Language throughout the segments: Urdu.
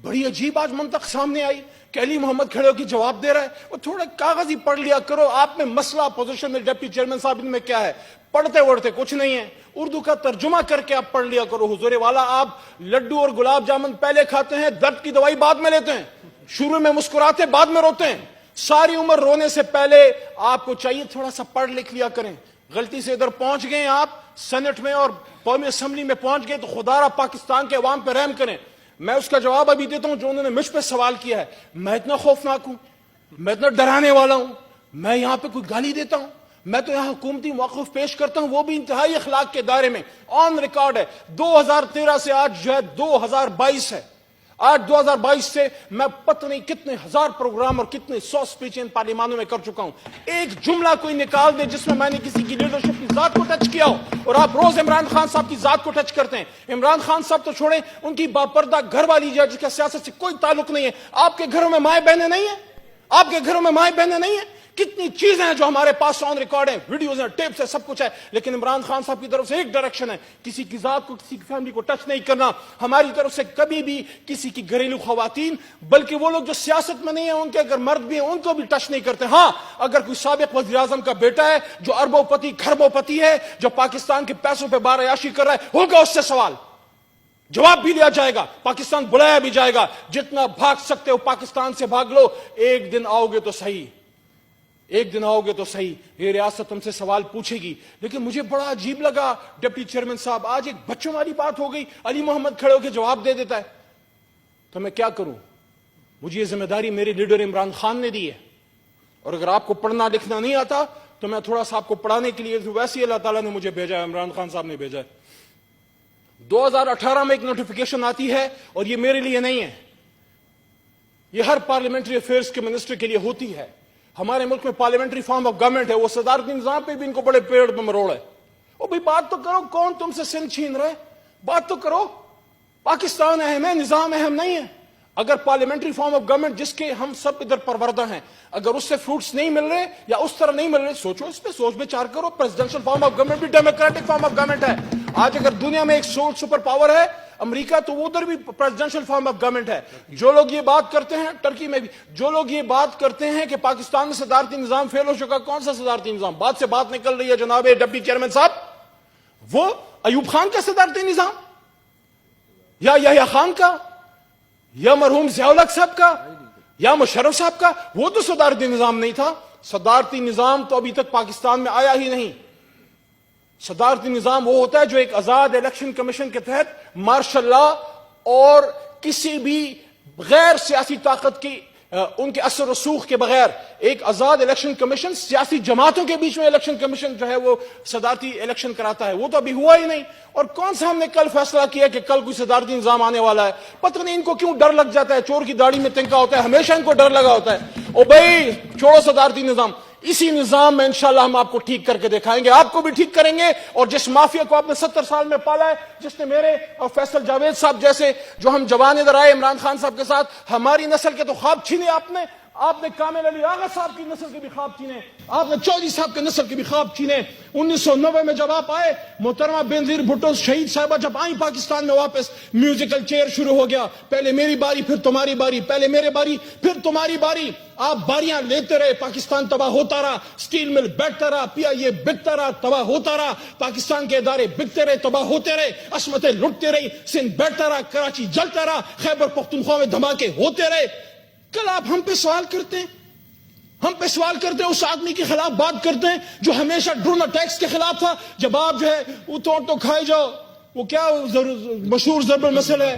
بڑی عجیب آج منطق سامنے آئی کہ علی محمد کھڑے ہو کے جواب دے رہا ہے. وہ تھوڑا کاغذ ہی پڑھ لیا کرو. آپ میں مسئلہ اپوزیشن میں ڈپٹی چیئرمین صاحب ان میں کیا ہے؟ پڑھتے وڑھتے کچھ نہیں ہے. اردو کا ترجمہ کر کے آپ پڑھ لیا کرو. حضور والا آپ لڈو اور گلاب جامن پہلے کھاتے ہیں, درد کی دوائی بعد میں لیتے ہیں. شروع میں مسکراتے بعد میں روتے ہیں. ساری عمر رونے سے پہلے آپ کو چاہیے تھوڑا سا پڑھ لکھ لیا کریں. غلطی سے ادھر پہنچ گئے آپ سینٹ میں اور قومی اسمبلی میں پہنچ گئے تو خدا را پاکستان کے عوام پہ رحم کریں. میں اس کا جواب ابھی دیتا ہوں جو انہوں نے مجھ پہ سوال کیا ہے. میں اتنا خوفناک ہوں, میں اتنا ڈرانے والا ہوں, میں یہاں پہ کوئی گالی دیتا ہوں؟ میں تو یہاں حکومتی موقف پیش کرتا ہوں, وہ بھی انتہائی اخلاق کے دائرے میں. آن ریکارڈ ہے. 2013 سے آج جو ہے 2022 ہے. آج 2022 سے میں پتہ نہیں کتنے ہزار پروگرام اور کتنے 100 سپیچیں پارلیمانوں میں کر چکا ہوں. ایک جملہ کوئی نکال دے جس میں نے کسی کی لیڈرشپ کی ذات کو ٹچ کیا ہو. اور آپ روز عمران خان صاحب کی ذات کو ٹچ کرتے ہیں. عمران خان صاحب تو چھوڑیں, ان کی باپردہ گھر والی جو ہے جس کا سیاست سے کوئی تعلق نہیں ہے. آپ کے گھروں میں مائیں بہنیں نہیں ہیں؟ آپ کے گھروں میں مائیں بہنیں نہیں ہیں؟ کتنی چیزیں ہیں جو ہمارے پاس آن ریکارڈ ہیں, ویڈیوز ہیں, ٹیپس ہیں, سب کچھ ہے. لیکن عمران خان صاحب کی طرف سے ایک ڈائریکشن ہے, کسی کی ذات کو, کسی کی فیملی کو ٹچ نہیں کرنا. ہماری طرف سے کبھی بھی کسی کی گھریلو خواتین, بلکہ وہ لوگ جو سیاست میں نہیں ہیں, ان کے اگر مرد بھی ہیں ان کو بھی ٹچ نہیں کرتے. ہاں, اگر کوئی سابق وزیر اعظم کا بیٹا ہے جو اربوں پتی کھربوں پتی ہے, جو پاکستان کے پیسوں پہ بار عیاشی کر رہا ہے, ہوگا اس سے سوال, جواب بھی لیا جائے گا, پاکستان بلایا بھی جائے گا. جتنا بھاگ سکتے ہو پاکستان سے بھاگ لو. ایک دن آؤ گے تو صحیح, ایک دن آؤ گے تو صحیح, یہ ریاست تم سے سوال پوچھے گی. لیکن مجھے بڑا عجیب لگا ڈپٹی چیئرمین صاحب, آج ایک بچوں والی بات ہو گئی, علی محمد کھڑے ہو کے جواب دے دیتا ہے. تو میں کیا کروں؟ مجھے یہ ذمہ داری میرے لیڈر عمران خان نے دی ہے. اور اگر آپ کو پڑھنا لکھنا نہیں آتا تو میں تھوڑا سا آپ کو پڑھانے کے لیے, ویسے ہی اللہ تعالیٰ نے مجھے بھیجا ہے, عمران خان صاحب نے بھیجا ہے. 2018 میں ایک نوٹیفیکیشن آتی ہے, اور یہ میرے لیے نہیں ہے, یہ ہر پارلیمنٹری افیئرز کے منسٹر کے لیے ہوتی ہے. ہمارے ملک میں پارلیمنٹری فارم آف گورنمنٹ ہے, وہ صدارتی نظام پہ بھی ان کو بڑے پیڑ پہ مروڑ ہے. وہ بھی بات تو کرو, کون تم سے سندھ چھین رہے؟ بات تو کرو. پاکستان اہم ہے, نظام اہم نہیں ہے. اگر پارلیمنٹری فارم آف گورنمنٹ جس کے ہم سب ادھر پروردہ ہیں, اگر اس سے فروٹس نہیں مل رہے یا اس طرح نہیں مل رہے, سوچو اس پہ, سوچ بچار کرو. پریزیڈنشل فارم آف گورنمنٹ بھی ڈیموکریٹک فارم آف گورنمنٹ ہے. آج اگر دنیا میں ایک سپر پاور ہے امریکہ, تو وہ ادھر بھی پریزیڈنشل فارم آف گورنمنٹ ہے. جو لوگ یہ بات کرتے ہیں, ٹرکی میں بھی جو لوگ یہ بات کرتے ہیں کہ پاکستان میں صدارتی نظام فیل ہو چکا, کون سا صدارتی نظام؟ بات سے بات نکل رہی ہے جناب ڈپٹی چیئرمین صاحب. وہ ایوب خان کا صدارتی نظام, یا یحییٰ خان کا, یا مرحوم ضیاء الحق صاحب کا, یا مشرف صاحب کا, وہ تو صدارتی نظام نہیں تھا. صدارتی نظام تو ابھی تک پاکستان میں آیا ہی نہیں. صدارتی نظام وہ ہوتا ہے جو ایک آزاد الیکشن کمیشن کے تحت مارشل لا اور کسی بھی غیر سیاسی طاقت کی ان کے اثر رسوخ کے بغیر ایک آزاد الیکشن کمیشن, سیاسی جماعتوں کے بیچ میں الیکشن کمیشن جو ہے وہ صدارتی الیکشن کراتا ہے. وہ تو ابھی ہوا ہی نہیں. اور کون سا ہم نے کل فیصلہ کیا کہ کل کوئی صدارتی نظام آنے والا ہے؟ پتہ نہیں ان کو کیوں ڈر لگ جاتا ہے. چور کی داڑھی میں تنکا ہوتا ہے, ہمیشہ ان کو ڈر لگا ہوتا ہے. او بھائی چھوڑو صدارتی نظام, اسی نظام میں انشاءاللہ ہم آپ کو ٹھیک کر کے دکھائیں گے, آپ کو بھی ٹھیک کریں گے. اور جس مافیا کو آپ نے 70 سال میں پالا ہے, جس نے میرے اور فیصل جاوید صاحب جیسے جو ہم جوان ادھر آئے عمران خان صاحب کے ساتھ, ہماری نسل کے تو خواب چھینے آپ نے کامل علی آغا صاحب کی نسل کے بھی خواب چھینے, آپ نے چودھری صاحب کے نسل کے بھی خواب چھینے. 1990 میں جب آپ آئے, محترمہ بینظیر بھٹو شہید صاحبہ جب آئیں پاکستان میں واپس, میوزیکل چیئر شروع ہو گیا. پہلے میری باری پھر تمہاری باری, پہلے میرے باری پھر تمہاری باری. آپ باریاں لیتے رہے, پاکستان تباہ ہوتا رہا, سٹیل مل بیٹھتا رہا, PIA بکتا رہا, تباہ ہوتا رہا, پاکستان کے ادارے بکتے رہے, تباہ ہوتے رہے, عصمتیں لٹتے رہی, سندھ بیٹھتا رہا, کراچی جلتا رہا, خیبر پختونخوا میں دھماکے ہوتے رہے. کل آپ ہم پہ سوال کرتے ہیں, ہم پہ سوال کرتے ہیں, اس آدمی کے خلاف بات کرتے ہیں جو ہمیشہ ڈرون اٹیکس کے خلاف تھا. جب آپ جو ہے اتو تو کھائی جاؤ, وہ کیا مشہور ضرب المثل ہے,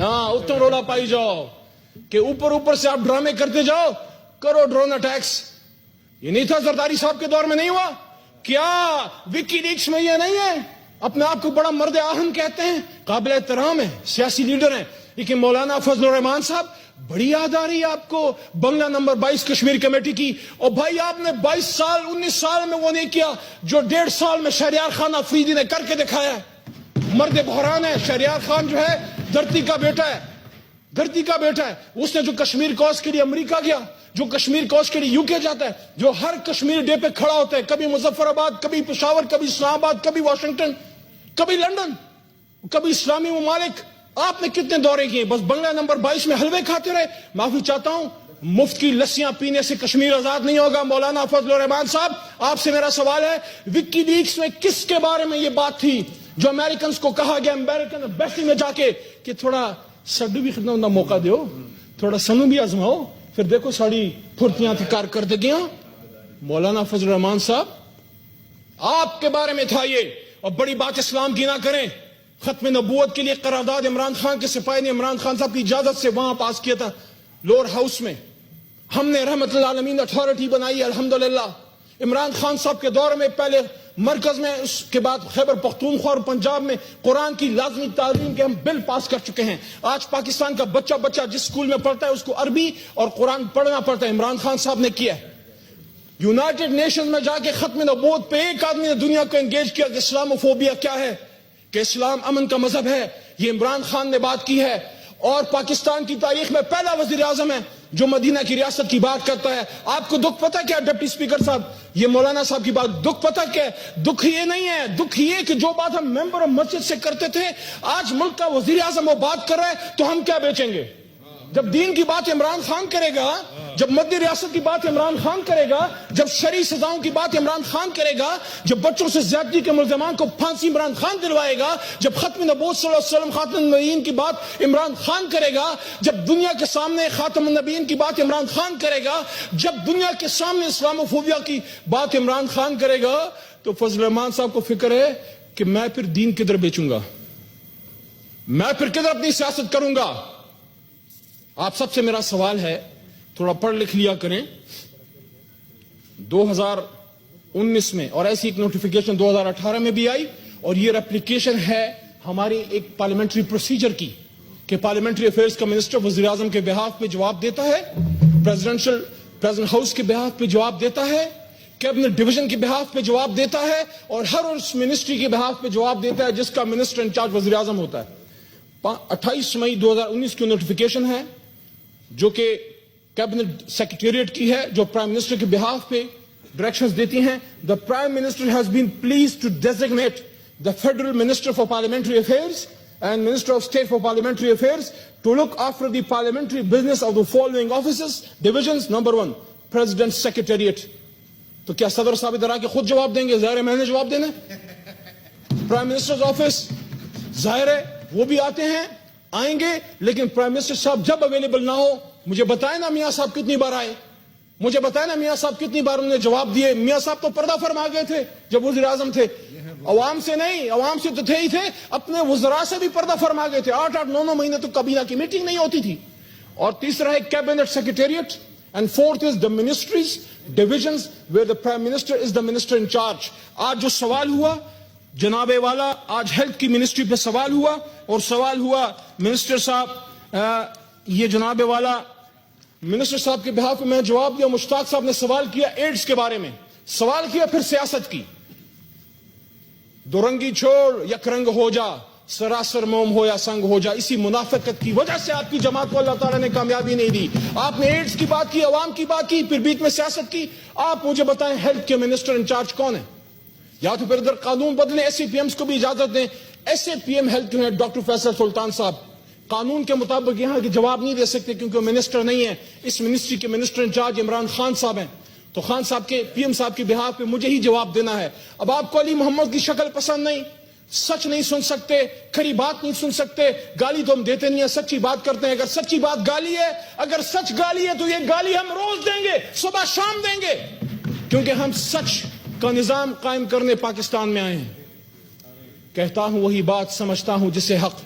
ہاں اتو رولا پائی جاؤ, کہ اوپر سے آپ ڈرامے کرتے جاؤ, کرو ڈرون اٹیکس. یہ نہیں تھا زرداری صاحب کے دور میں, نہیں ہوا کیا؟ وکی لیکس میں یہ نہیں ہے. اپنے آپ کو بڑا مرد آہن کہتے ہیں, قابل احترام ہے, سیاسی لیڈر ہیں. لیکن مولانا فضل الرحمان صاحب, بڑی یاد آ رہی ہے آپ کو بنگلہ نمبر 22 کشمیر کمیٹی کی. اور بھائی آپ نے 22 سال 19 سال میں وہ نہیں کیا جو 1.5 سال میں شہریار خان افریدی نے کر کے دکھایا ہے. مرد بحران ہے شہریار خان, جو ہے دھرتی کا بیٹا ہے, دھرتی کا بیٹا ہے. اس نے جو کشمیر کوز کے لیے امریکہ گیا, جو کشمیر کوز کے لیے UK جاتا ہے, جو ہر کشمیر ڈے پہ کھڑا ہوتا ہے, کبھی مظفر آباد, کبھی پشاور, کبھی اسلام آباد, کبھی واشنگٹن, کبھی لندن, کبھی اسلامی ممالک, آپ نے کتنے دورے کیے؟ بس بنگلہ نمبر 22 میں حلوے کھاتے رہے. معافی چاہتا ہوں, مفت کی لسیاں پینے سے کشمیر آزاد نہیں ہوگا. مولانا فضل الرحمان صاحب, آپ سے میرا سوال ہے, وکی لیکس میں کس کے بارے میں یہ بات تھی جو امریکنز کو کہا گیا امریکن ایمبیسی میں جا کے کہ تھوڑا سڈو بھی خدمت کا موقع دیو, تھوڑا سنو بھی آزماؤ, پھر دیکھو ساری پھرتیاں تھی کارکردگیاں. مولانا فضل الرحمان صاحب, آپ کے بارے میں تھا یہ. اور بڑی بات اسلام کی نہ کریں, ختم نبوت کے لیے قرارداد عمران خان کے سپاہی نے عمران خان صاحب کی اجازت سے وہاں پاس کیا تھا لور ہاؤس میں. ہم نے رحمت اللہ عالمین اتھارٹی بنائی ہے الحمدللہ. عمران خان صاحب کے دور میں پہلے مرکز میں, اس کے بعد خیبر پختونخوا اور پنجاب میں قرآن کی لازمی تعلیم کے ہم بل پاس کر چکے ہیں. آج پاکستان کا بچہ جس اسکول میں پڑھتا ہے اس کو عربی اور قرآن پڑھنا پڑتا ہے. عمران خان صاحب نے کیا ہے. یونائٹڈ نیشن میں جا کے ختم نبوت پہ ایک آدمی نے دنیا کو انگیج کیا کہ اسلاموفوبیا کیا ہے, کہ اسلام امن کا مذہب ہے. یہ عمران خان نے بات کی ہے. اور پاکستان کی تاریخ میں پہلا وزیر اعظم ہے جو مدینہ کی ریاست کی بات کرتا ہے. آپ کو دکھ پتہ کیا ڈپٹی اسپیکر صاحب, یہ مولانا صاحب کی بات, دکھ پتہ کیا ہے؟ دکھ یہ نہیں ہے, دکھ یہ کہ جو بات ہم ممبر مسجد سے کرتے تھے, آج ملک کا وزیر اعظم وہ بات کر رہا ہے تو ہم کیا بیچیں گے؟ جب دین کی بات عمران خان کرے گا, جب مدی ریاست کی بات عمران خان کرے گا, جب شرعی سزاؤں کی بات عمران خان کرے گا, جب بچوں سے زیادتی کے ملزمان کو پھانسی عمران خان دلوائے گا, جب ختم نبوت صلی اللہ علیہ وسلم خاتم النبیین کی بات عمران خان کرے گا, جب دنیا کے سامنے خاتم النبیین کی بات عمران خان کرے گا, جب دنیا کے سامنے اسلاموفوبیا کی بات عمران خان کرے گا, تو فضل الرحمان صاحب کو فکر ہے کہ میں پھر دین کدھر بیچوں گا, میں پھر کدھر اپنی سیاست کروں گا. آپ سب سے میرا سوال ہے, تھوڑا پڑھ لکھ لیا کریں. 2019 میں اور ایسی ایک نوٹیفیکیشن 2018 میں بھی آئی, اور یہ ریپلیکیشن ہے ہماری ایک پارلیمنٹری پروسیجر کی کہ پارلیمنٹری افیئرز کا منسٹر وزیر اعظم کے بہاف پہ جواب دیتا ہے, پریزیڈنٹ ہاؤس کے بہاف پہ جواب دیتا ہے, کیبنٹ ڈویژن کے بہاف پہ جواب دیتا ہے, اور ہر اس منسٹری کے بہاف پہ جواب دیتا ہے جس کا منسٹر انچارج وزیر اعظم ہوتا ہے. 28 مئی 2019 کی نوٹیفیکیشن ہے جو کہ کیبنٹ سیکریٹریٹ کی ہے, جو پرائم منسٹر کے بہاف پہ ڈائریکشنز دیتی ہیں. The Prime Minister has been pleased to designate the Federal Minister for Parliamentary Affairs and Minister of State for Parliamentary Affairs to look after the parliamentary business of the following offices, divisions. Number 1, President's Secretariat. تو کیا صدر صاحب ادھر آ کے خود جواب دیں گے؟ ظاہر ہے میں نے جواب دینا ہے. پرائم منسٹرز آفس, ظاہر ہے وہ بھی آتے ہیں, آئیں گے, لیکن پرائم منسٹر صاحب جب اویلیبل نہ ہو, مجھے بتائیں نا میاں صاحب کتنی بار آئے, مجھے بتائیں نا میاں صاحب کتنی بار انہوں نے جواب دیے. میاں صاحب تو پردہ فرما گئے تھے جب وزیر اعظم تھے, عوام سے نہیں, عوام سے تو تھے ہی تھے, اپنے وزراء سے بھی پردہ فرما گئے تھے. 8-8 9 مہینے تو کابینہ کی میٹنگ نہیں ہوتی تھی. اور تیسرا ہے cabinet secretariat, and fourth is the ministries, divisions where the prime minister is the minister in charge. آج جو سوال ہوا جناب والا, آج ہیلتھ کی منسٹری پہ سوال ہوا, اور سوال ہوا منسٹر صاحب, یہ جناب والا منسٹر صاحب کے بہاف پہ میں جواب دیا. مشتاق صاحب نے سوال کیا ایڈز کے بارے میں, سوال کیا پھر سیاست کی. دو رنگی چھوڑ یک رنگ ہو جا, سراسر موم ہو یا سنگ ہو جا. اسی منافقت کی وجہ سے آپ کی جماعت کو اللہ تعالیٰ نے کامیابی نہیں دی. آپ نے ایڈز کی بات کی, عوام کی بات کی, پھر بیچ میں سیاست کی. آپ مجھے بتائیں ہیلتھ کے منسٹر انچارج کون ہے؟ یا تو پھر ادھر قانون بدلیں, ایس سی پی ایمز کو بھی اجازت دیں. S A P M health جو ہے ڈاکٹر فیصل سلطان صاحب, قانون کے مطابق یہاں کے جواب نہیں دے سکتے کیونکہ وہ منسٹر نہیں ہے. اس منسٹری کے منسٹر انچارج عمران خان صاحب ہیں, تو خان صاحب کے پی ایم صاحب کے بہاف پہ مجھے ہی جواب دینا ہے. اب آپ کو علی محمد کی شکل پسند نہیں, سچ نہیں سن سکتے, کھری بات نہیں سن سکتے, گالی تو ہم دیتے نہیں ہیں, سچی بات کرتے ہیں. اگر سچی بات گالی ہے, اگر سچ گالی ہے, تو یہ گالی ہم روز دیں گے, صبح شام دیں گے, کیونکہ ہم سچ کا نظام قائم کرنے پاکستان میں آئے ہیں. کہتا ہوں وہی بات, سمجھتا ہوں جسے حق,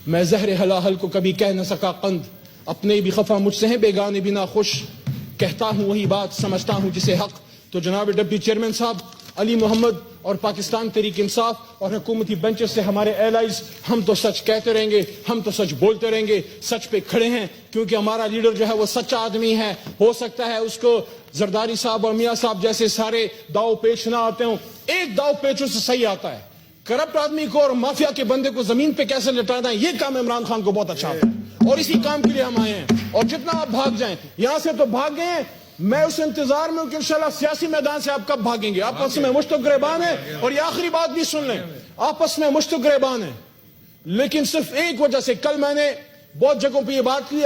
میں زہر ہلاہل کو کبھی کہہ نہ سکا قند, اپنے بھی خفا مجھ سے ہیں بیگانے بھی ناخوش. کہتا ہوں وہی بات, سمجھتا ہوں جسے حق. تو جناب ڈپٹی چیئرمین صاحب, علی محمد اور پاکستان تحریک انصاف اور حکومتی بینچز سے ہمارے ایلائز, ہم تو سچ کہتے رہیں گے, ہم تو سچ بولتے رہیں گے, سچ پہ کھڑے ہیں, کیونکہ ہمارا لیڈر جو ہے وہ سچا آدمی ہے. ہو سکتا ہے اس کو زرداری صاحب اور میاں صاحب جیسے سارے داؤ پیچ نہ آتے ہوں, ایک داؤ پیچوں سے صحیح آتا ہے. کرپٹ آدمی کو اور مافیا کے بندے کو زمین پہ کیسے لٹانا ہے, یہ کام عمران خان کو بہت اچھا آتا ہے, اور اسی کام کے لیے ہم آئے ہیں. اور جتنا آپ بھاگ جائیں یہاں سے تو بھاگ گئے ہیں, میں اس انتظار میں ہوں کہ انشاءاللہ سیاسی میدان سے آپ کب بھاگیں گے. آپس میں مشت و گریبان ہیں, اور یہ آخری بات بھی سن لیں, آپس میں مشت و گریبان ہیں, لیکن صرف ایک وجہ سے کل میں نے بہت جگہوں پہ یہ بات کی